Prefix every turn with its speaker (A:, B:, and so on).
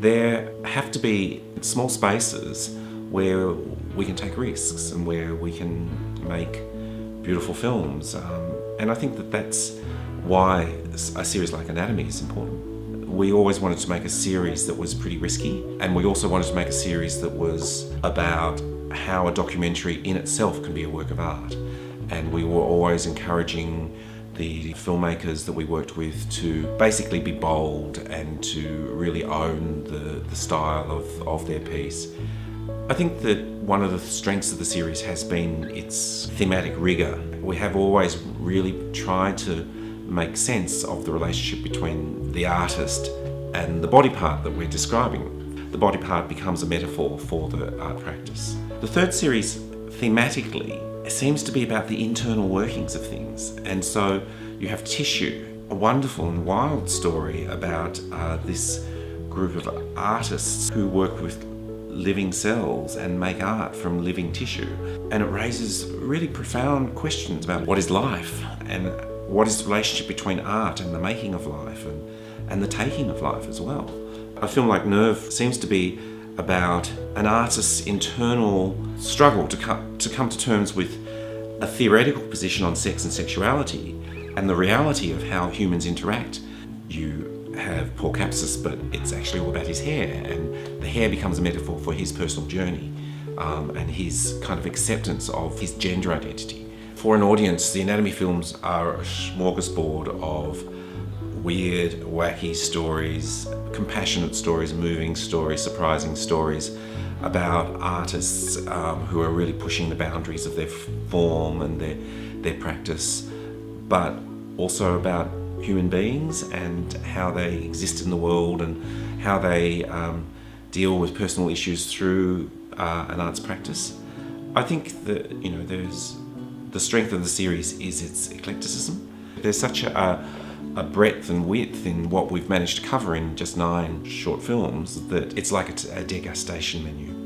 A: There have to be small spaces where we can take risks and where we can make beautiful films. And I think that that's why a series like Anatomy is important. We always wanted to make a series that was pretty risky, and we also wanted to make a series that was about how a documentary in itself can be a work of art. And we were always encouraging the filmmakers that we worked with to basically be bold and to really own the style of their piece. I think that one of the strengths of the series has been its thematic rigour. We have always really tried to make sense of the relationship between the artist and the body part that we're describing. The body part becomes a metaphor for the art practice. The third series, thematically, seems to be about the internal workings of things. And so you have Tissue, a wonderful and wild story about this group of artists who work with living cells and make art from living tissue. And it raises really profound questions about what is life and what is the relationship between art and the making of life and the taking of life as well. A film like Nerve seems to be about an artist's internal struggle to come to terms with a theoretical position on sex and sexuality and the reality of how humans interact. You have Paul Capsis, but it's actually all about his hair, and the hair becomes a metaphor for his personal journey and his kind of acceptance of his gender identity. For an audience, the Anatomy films are a smorgasbord of weird, wacky stories, compassionate stories, moving stories, surprising stories about artists who are really pushing the boundaries of their form and their practice, but also about human beings and how they exist in the world and how they deal with personal issues through an arts practice. I think that there's the strength of the series is its eclecticism. There's such a breadth and width in what we've managed to cover in just 9 short films that it's like a degustation menu.